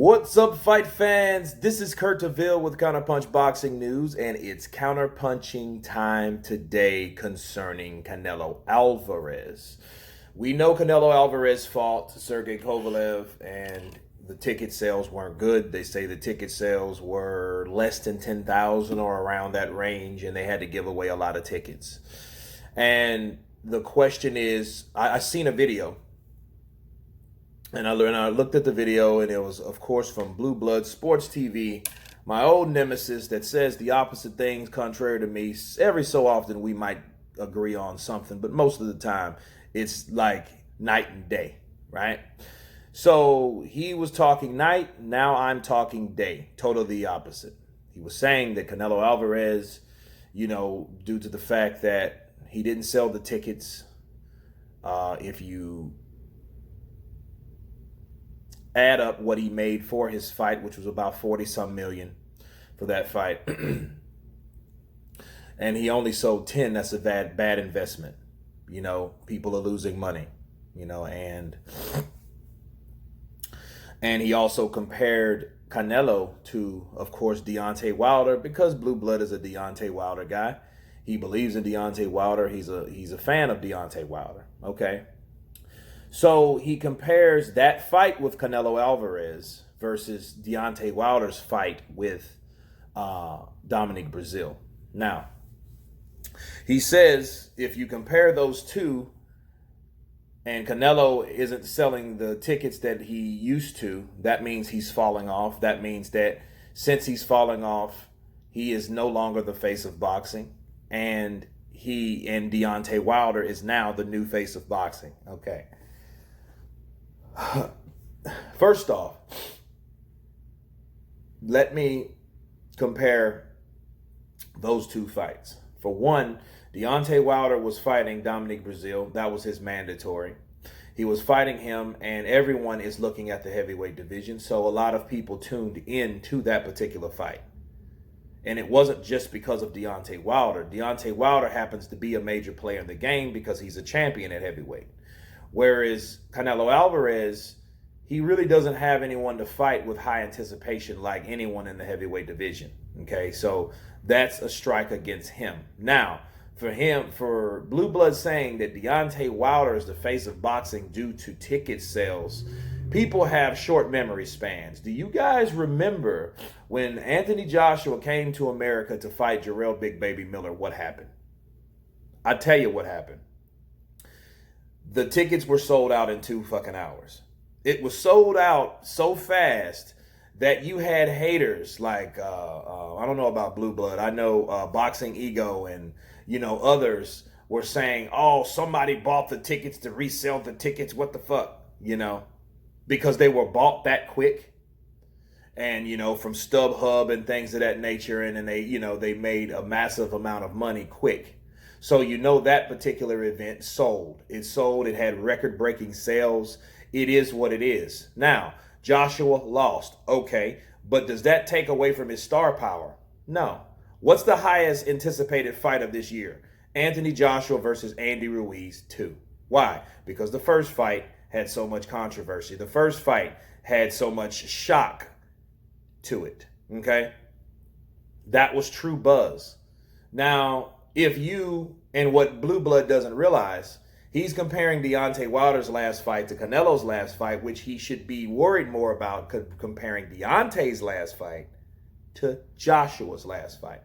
What's up, fight fans? This is Kurt DeVille with Counterpunch Boxing News, and it's counterpunching time today concerning Canelo Alvarez. We know Canelo Alvarez fought Sergey Kovalev, and the ticket sales weren't good. They say the ticket sales were less than 10,000 or around that range, and they had to give away a lot of tickets. And the question is, I seen a video. And I looked at the video, and it was, of course, from Blue Blood Sports TV, my old nemesis that says the opposite things contrary to me. Every so often we might agree on something, but most of the time it's like night and day, right? So he was talking night, now I'm talking day, totally the opposite. He was saying that Canelo Alvarez, due to the fact that he didn't sell the tickets, if you add up what he made for his fight, which was about 40-some million for that fight, and he only sold 10, that's a bad investment. People are losing money, and he also compared Canelo to, of course, Deontay Wilder, because Blue Blood is a Deontay Wilder guy. He believes in Deontay Wilder. He's a fan of Deontay Wilder, okay? So he compares that fight with Canelo Alvarez versus Deontay Wilder's fight with Dominic Breazeale. Now, he says if you compare those two, and Canelo isn't selling the tickets that he used to, that means he's falling off. That means that since he's falling off, he is no longer the face of boxing. And Deontay Wilder is now the new face of boxing. Okay. First off, let me compare those two fights. For one, Deontay Wilder was fighting Dominic Breazeale. That was his mandatory. He was fighting him, and everyone is looking at the heavyweight division, so a lot of people tuned in to that particular fight. And it wasn't just because of Deontay Wilder. Deontay Wilder happens to be a major player in the game because he's a champion at heavyweight. Whereas Canelo Alvarez, he really doesn't have anyone to fight with high anticipation like anyone in the heavyweight division. Okay, so that's a strike against him. Now, for Blue Blood saying that Deontay Wilder is the face of boxing due to ticket sales, people have short memory spans. Do you guys remember when Anthony Joshua came to America to fight Jarrell Big Baby Miller? What happened? I tell you what happened. The tickets were sold out in 2 fucking hours. It was sold out so fast that you had haters like, I don't know about Blue Blood. I know Boxing Ego and, others were saying, oh, somebody bought the tickets to resell the tickets. What the fuck? Because they were bought that quick. And, from StubHub and things of that nature. And then they made a massive amount of money quick. So that particular event sold. It sold. It had record-breaking sales. It is what it is. Now, Joshua lost. Okay. But does that take away from his star power? No. What's the highest anticipated fight of this year? Anthony Joshua versus Andy Ruiz 2. Why? Because the first fight had so much controversy. The first fight had so much shock to it. Okay? That was true buzz. Now, if you, and what Blue Blood doesn't realize, he's comparing Deontay Wilder's last fight to Canelo's last fight, which he should be worried more about comparing Deontay's last fight to Joshua's last fight.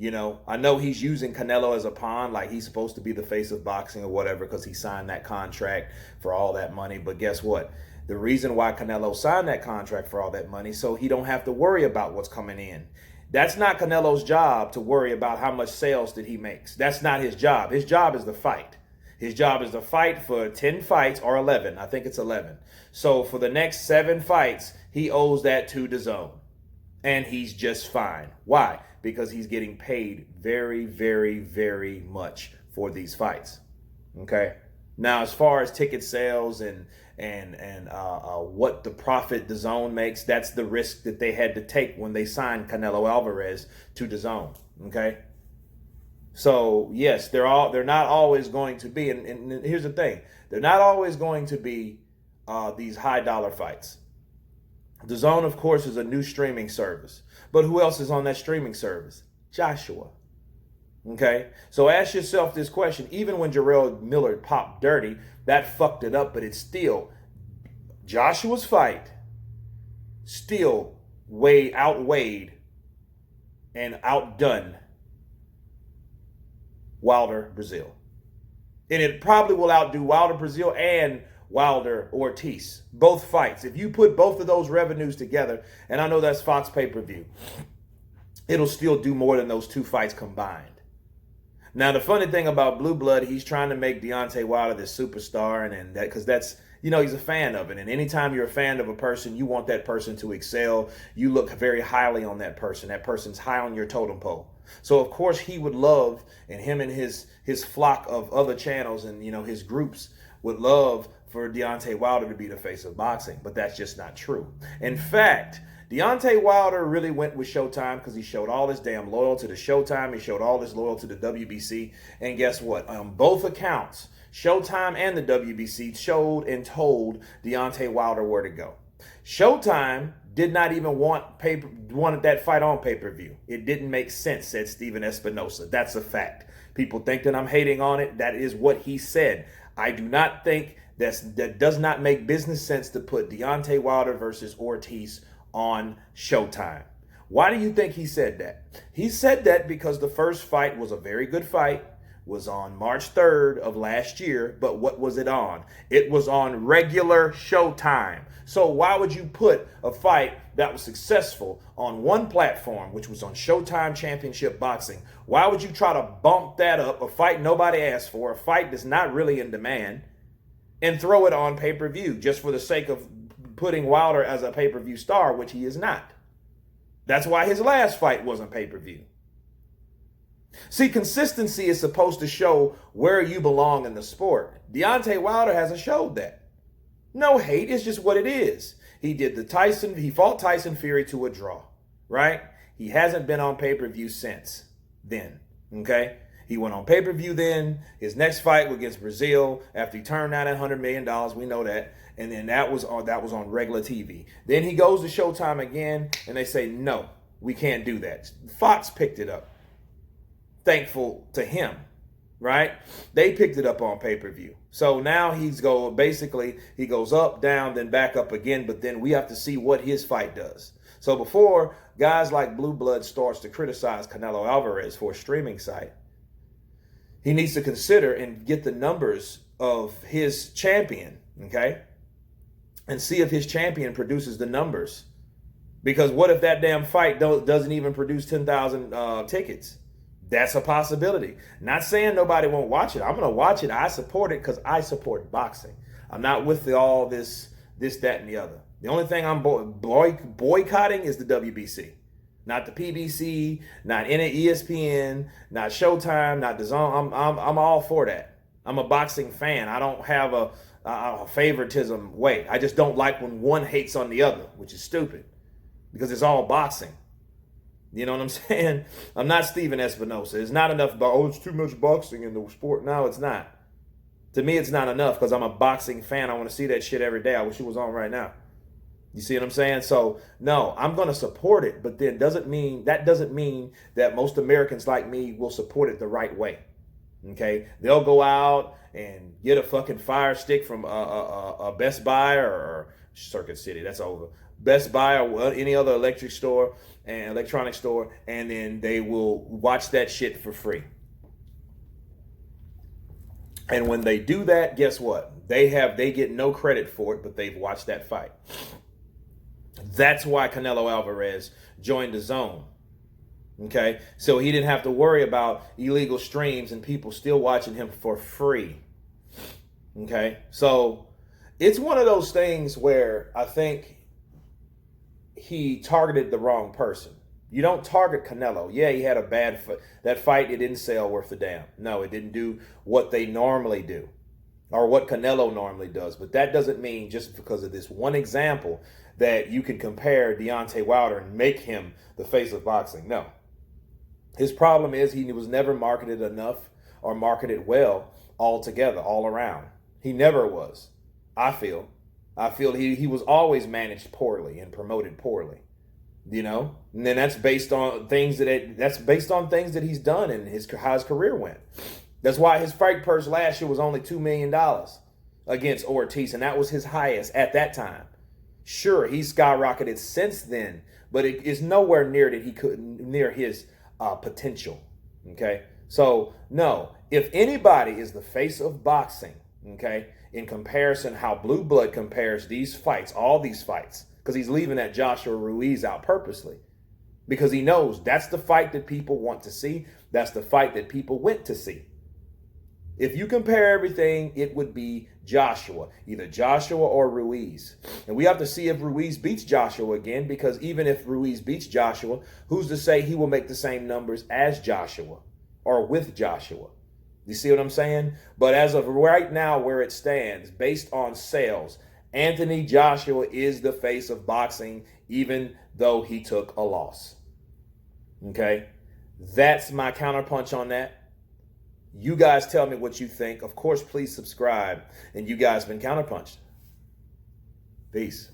I know he's using Canelo as a pawn, like he's supposed to be the face of boxing or whatever because he signed that contract for all that money. But guess what? The reason why Canelo signed that contract for all that money, so he don't have to worry about what's coming in. That's not Canelo's job to worry about how much sales that he makes. That's not his job. His job is the fight. His job is to fight for 10 fights or 11. I think it's 11. So for the next 7 fights, he owes that to DAZN. And he's just fine. Why? Because he's getting paid very, very, very much for these fights. Okay? Now, as far as ticket sales and what the profit DAZN makes, that's the risk that they had to take when they signed Canelo Alvarez to DAZN. Okay? So yes, they're not always going to be, and here's the thing, they're not always going to be these high dollar fights. DAZN, of course, is a new streaming service. But who else is on that streaming service? Joshua. Okay? So ask yourself this question. Even when Jarrell Miller popped dirty, that fucked it up, but it's still Joshua's fight still outweighed and outdone Wilder Brazil. And it probably will outdo Wilder Brazil and Wilder Ortiz. Both fights. If you put both of those revenues together, and I know that's Fox pay-per-view, it'll still do more than those two fights combined. Now, the funny thing about Blue Blood, he's trying to make Deontay Wilder this superstar, and that because that's, you know, he's a fan of it. And anytime you're a fan of a person, you want that person to excel. You look very highly on that person. That person's high on your totem pole. So, of course, he would love, and him and his flock of other channels and, you know, his groups would love for Deontay Wilder to be the face of boxing. But that's just not true. In fact, Deontay Wilder really went with Showtime because he showed all this damn loyalty to Showtime. He showed all this loyalty to WBC. And guess what? On both accounts, Showtime and the WBC showed and told Deontay Wilder where to go. Showtime did not even wanted that fight on pay-per-view. It didn't make sense, said Steven Espinosa. That's a fact. People think that I'm hating on it. That is what he said. I do not think that does not make business sense to put Deontay Wilder versus Ortiz on Showtime. Why do you think he said that? He said that because the first fight was a very good fight, was on March 3rd of last year, but what was it on? It was on regular Showtime. So why would you put a fight that was successful on one platform, which was on Showtime Championship Boxing? Why would you try to bump that up, a fight nobody asked for, a fight that's not really in demand, and throw it on pay-per-view just for the sake of putting Wilder as a pay-per-view star, which he is not? That's why his last fight wasn't pay-per-view. See, consistency is supposed to show where you belong in the sport. Deontay Wilder hasn't showed that. No hate, it's just what it is. He fought Tyson Fury to a draw, right? He hasn't been on pay-per-view since then, okay? He went on pay-per-view then. His next fight was against Brazil after he turned down that $100 million. We know that. And then that was on regular TV. Then he goes to Showtime again, and they say, no, we can't do that. Fox picked it up. Thankful to him, right? They picked it up on pay-per-view. So now he goes up, down, then back up again, but then we have to see what his fight does. So before guys like Blue Blood starts to criticize Canelo Alvarez for a streaming site, he needs to consider and get the numbers of his champion, okay? And see if his champion produces the numbers. Because what if that damn fight doesn't even produce 10,000 tickets? That's a possibility. Not saying nobody won't watch it. I'm going to watch it. I support it because I support boxing. I'm not with all this, that, and the other. The only thing I'm boycotting is the WBC. Not the PBC, not ESPN, not Showtime, not DAZN. I'm all for that. I'm a boxing fan. I don't have a favoritism way. I just don't like when one hates on the other, which is stupid because it's all boxing. You know what I'm saying? I'm not Steven Espinosa. It's not enough, it's too much boxing in the sport. No, it's not. To me, it's not enough because I'm a boxing fan. I want to see that shit every day. I wish it was on right now. You see what I'm saying? So, no, I'm going to support it, but then that doesn't mean that most Americans like me will support it the right way. Okay? They'll go out and get a fucking Fire Stick from a Best Buy or Circuit City. That's over. Best Buy or any other electronic store, and then they will watch that shit for free. And when they do that, guess what? They get no credit for it, but they've watched that fight. That's why Canelo Alvarez joined DAZN. Okay? So he didn't have to worry about illegal streams and people still watching him for free. Okay? So it's one of those things where I think he targeted the wrong person. You don't target Canelo. Yeah, he had a bad fight. That fight, it didn't sell worth a damn. No, it didn't do what they normally do or what Canelo normally does. But that doesn't mean just because of this one example that you can compare Deontay Wilder and make him the face of boxing. No. His problem is he was never marketed enough or marketed well altogether, all around. He never was, I feel. I feel he was always managed poorly and promoted poorly. You know, and then that's based on things that he's done and how his career went. That's why his fight purse last year was only $2 million against Ortiz, and that was his highest at that time. Sure, he's skyrocketed since then, but it is nowhere near near his potential. Okay, so no, if anybody is the face of boxing, okay, in comparison, how Blue Blood compares these fights, all these fights, because he's leaving that Joshua Ruiz out purposely, because he knows that's the fight that people want to see. That's the fight that people went to see. If you compare everything, it would be Joshua, either Joshua or Ruiz. And we have to see if Ruiz beats Joshua again, because even if Ruiz beats Joshua, who's to say he will make the same numbers as Joshua or with Joshua? You see what I'm saying? But as of right now, where it stands, based on sales, Anthony Joshua is the face of boxing, even though he took a loss. Okay? That's my counterpunch on that. You guys tell me what you think. Of course, please subscribe. And you guys been counterpunched. Peace.